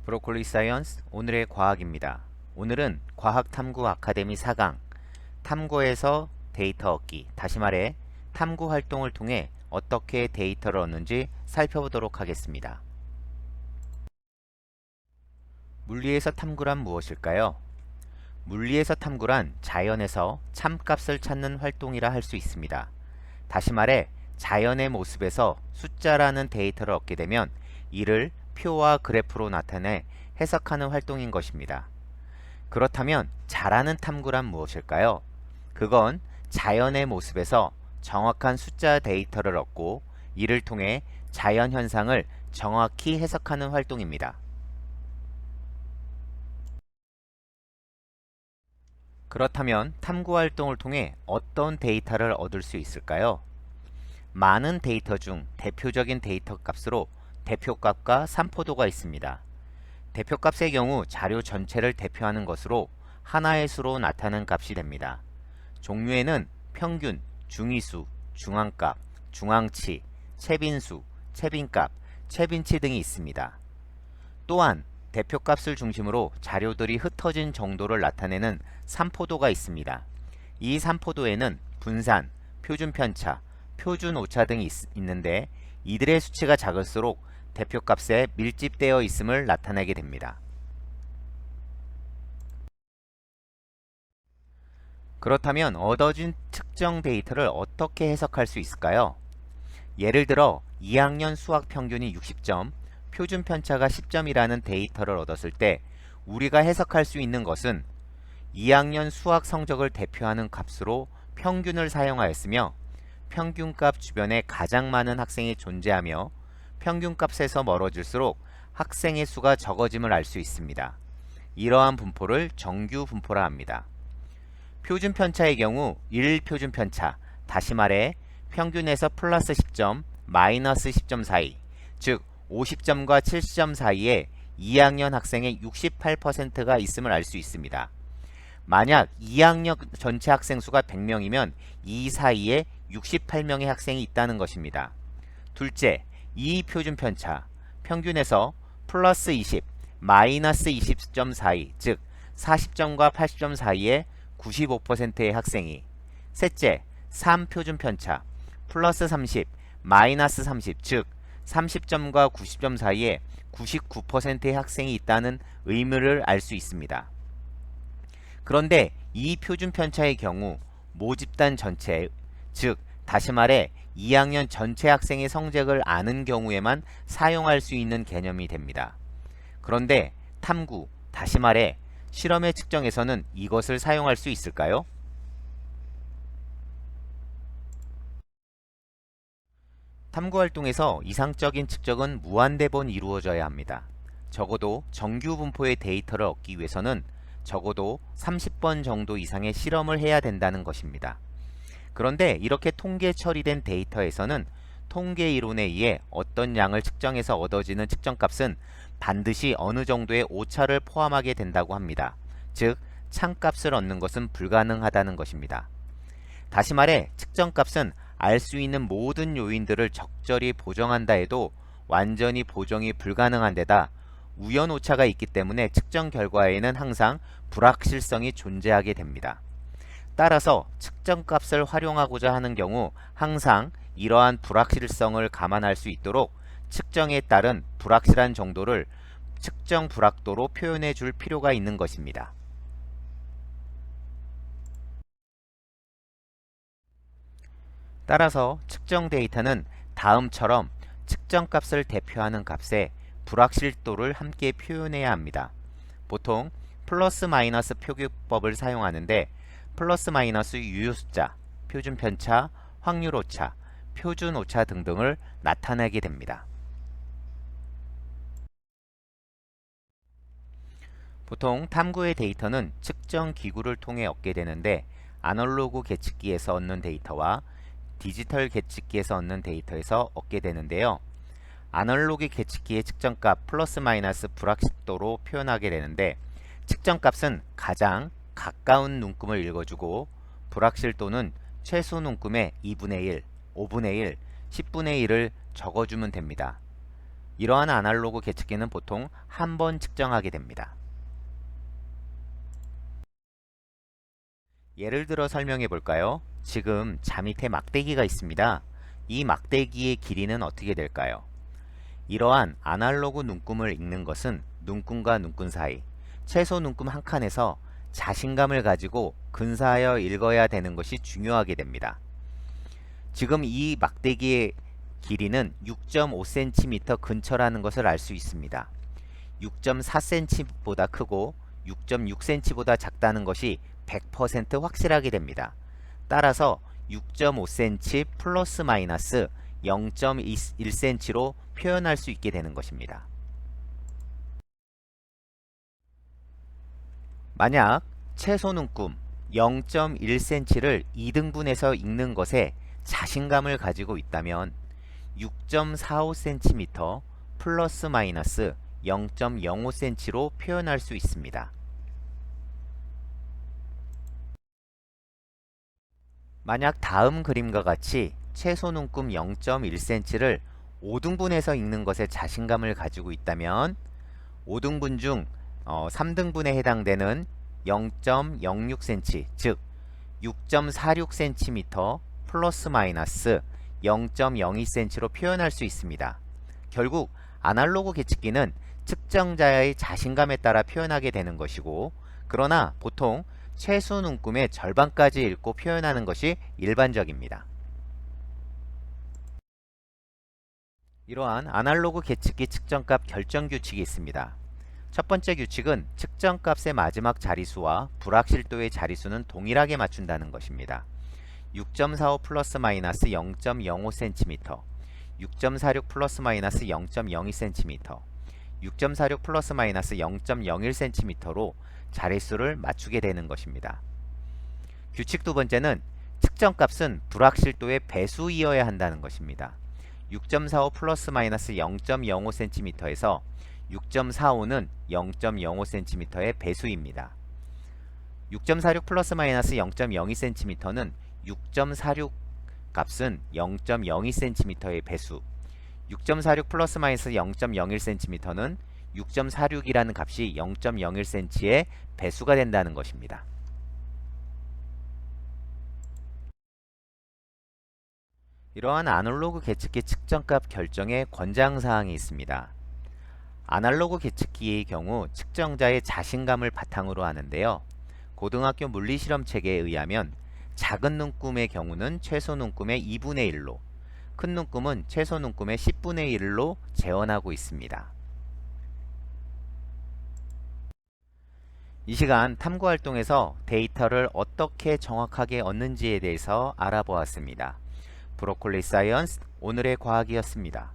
브로콜리 사이언스 오늘의 과학입니다. 오늘은 과학탐구 아카데미 4강 탐구에서 데이터 얻기, 다시 말해 탐구 활동을 통해 어떻게 데이터를 얻는지 살펴보도록 하겠습니다. 물리에서 탐구란 무엇일까요? 물리에서 탐구란 자연에서 참값을 찾는 활동이라 할 수 있습니다. 다시 말해 자연의 모습에서 숫자라는 데이터를 얻게 되면 이를 표와 그래프로 나타내 해석하는 활동인 것입니다. 그렇다면 잘하는 탐구란 무엇일까요? 그건 자연의 모습에서 정확한 숫자 데이터를 얻고 이를 통해 자연 현상을 정확히 해석하는 활동입니다. 그렇다면 탐구 활동을 통해 어떤 데이터를 얻을 수 있을까요? 많은 데이터 중 대표적인 데이터 값으로 대표값과 산포도가 있습니다. 대표값의 경우 자료 전체를 대표하는 것으로 하나의 수로 나타나는 값이 됩니다. 종류에는 평균, 중위수, 중앙값, 중앙치, 최빈수, 최빈값, 최빈치 등이 있습니다. 또한 대표값을 중심으로 자료들이 흩어진 정도를 나타내는 산포도가 있습니다. 이 산포도에는 분산, 표준편차, 표준오차 등이 있는데 이들의 수치가 작을수록 대표값에 밀집되어 있음을 나타내게 됩니다. 그렇다면 얻어진 특정 데이터를 어떻게 해석할 수 있을까요? 예를 들어 2학년 수학 평균이 60점, 표준 편차가 10점이라는 데이터를 얻었을 때 우리가 해석할 수 있는 것은 2학년 수학 성적을 대표하는 값으로 평균을 사용하였으며 평균값 주변에 가장 많은 학생이 존재하며 평균값에서 멀어질수록 학생의 수가 적어짐을 알 수 있습니다. 이러한 분포를 정규 분포라 합니다. 표준 편차의 경우 1표준 편차, 다시 말해 평균에서 플러스 10점, 마이너스 10점 사이, 즉 50점과 70점 사이에 2학년 학생의 68%가 있음을 알 수 있습니다. 만약 2학년 전체 학생 수가 100명이면 이 사이에 68명의 학생이 있다는 것입니다. 둘째, 이 표준 편차, 평균에서 플러스 20, 마이너스 20점 사이, 즉 40점과 80점 사이에 95%의 학생이. 셋째, 3표준 편차, 플러스 30, 마이너스 30, 즉 30점과 90점 사이에 99%의 학생이 있다는 의미를 알 수 있습니다. 그런데 이 표준 편차의 경우 모집단 전체, 즉 다시 말해 2학년 전체 학생의 성적을 아는 경우에만 사용할 수 있는 개념이 됩니다. 그런데 탐구, 다시 말해 실험의 측정에서는 이것을 사용할 수 있을까요? 탐구 활동에서 이상적인 측정은 무한대번 이루어져야 합니다. 적어도 정규 분포의 데이터를 얻기 위해서는 적어도 30번 정도 이상의 실험을 해야 된다는 것입니다. 그런데 이렇게 통계 처리된 데이터에서는 통계 이론에 의해 어떤 양을 측정해서 얻어지는 측정값은 반드시 어느 정도의 오차를 포함하게 된다고 합니다. 즉, 참값을 얻는 것은 불가능하다는 것입니다. 다시 말해 측정값은 알 수 있는 모든 요인들을 적절히 보정한다 해도 완전히 보정이 불가능한 데다 우연 오차가 있기 때문에 측정 결과에는 항상 불확실성이 존재하게 됩니다. 따라서 측정값을 활용하고자 하는 경우 항상 이러한 불확실성을 감안할 수 있도록 측정에 따른 불확실한 정도를 측정 불확도로 표현해 줄 필요가 있는 것입니다. 따라서 측정 데이터는 다음처럼 측정값을 대표하는 값에 불확실도를 함께 표현해야 합니다. 보통 플러스 마이너스 표기법을 사용하는데 플러스 마이너스 유효숫자, 표준편차, 확률오차, 표준오차 등등을 나타내게 됩니다. 보통 탐구의 데이터는 측정 기구를 통해 얻게 되는데 아날로그 계측기에서 얻는 데이터와 디지털 계측기에서 얻는 데이터에서 얻게 되는데요. 아날로그 계측기의 측정값 플러스 마이너스 불확실도로 표현하게 되는데 측정값은 가장 가까운 눈금을 읽어주고 불확실도는 최소 눈금의 2분의 1, 5분의 1, 10분의 1을 적어주면 됩니다. 이러한 아날로그 계측기는 보통 한 번 측정하게 됩니다. 예를 들어 설명해 볼까요? 지금 자 밑에 막대기가 있습니다. 이 막대기의 길이는 어떻게 될까요? 이러한 아날로그 눈금을 읽는 것은 눈금과 눈금 사이, 최소 눈금 한 칸에서 자신감을 가지고 근사하여 읽어야 되는 것이 중요하게 됩니다. 지금 이 막대기의 길이는 6.5cm 근처라는 것을 알 수 있습니다. 6.4cm보다 크고 6.6cm보다 작다는 것이 100% 확실하게 됩니다. 따라서 6.5cm 플러스 마이너스 0.1cm로 표현할 수 있게 되는 것입니다. 만약 최소 눈금 0.1cm를 2등분해서 읽는 것에 자신감을 가지고 있다면 6.45cm 플러스 마이너스 0.05cm로 표현할 수 있습니다. 만약 다음 그림과 같이 최소 눈금 0.1cm를 5등분해서 읽는 것에 자신감을 가지고 있다면 5등분 중 3등분에 해당되는 0.06cm, 즉 6.46cm 플러스 마이너스 0.02cm로 표현할 수 있습니다. 결국 아날로그 계측기는 측정자의 자신감에 따라 표현하게 되는 것이고, 그러나 보통 최소 눈금의 절반까지 읽고 표현하는 것이 일반적입니다. 이러한 아날로그 계측기 측정값 결정 규칙이 있습니다. 첫 번째 규칙은 측정값의 마지막 자리수와 불확실도의 자리수는 동일하게 맞춘다는 것입니다. 6.45 플러스 마이너스 0.05cm, 6.46 플러스 마이너스 0.02cm, 6.46 플러스 마이너스 0.01cm로 자릿수를 맞추게 되는 것입니다. 규칙 두 번째는 측정값은 불확실도의 배수이어야 한다는 것입니다. 6.45 플러스 마이너스 0.05cm에서 6.45는 0.05cm의 배수입니다. 6.46 플러스 마이너스 0.02cm는 6.46 값은 0.02cm의 배수, 6.46 플러스 마이너스 0.01cm는 6.46이라는 값이 0.01cm의 배수가 된다는 것입니다. 이러한 아날로그 계측기 측정값 결정에 권장사항이 있습니다. 아날로그 계측기의 경우 측정자의 자신감을 바탕으로 하는데요. 고등학교 물리실험책에 의하면 작은 눈금의 경우는 최소 눈금의 2분의 1로, 큰 눈금은 최소 눈금의 10분의 1로 재현하고 있습니다. 이 시간 탐구활동에서 데이터를 어떻게 정확하게 얻는지에 대해서 알아보았습니다. 브로콜리 사이언스 오늘의 과학이었습니다.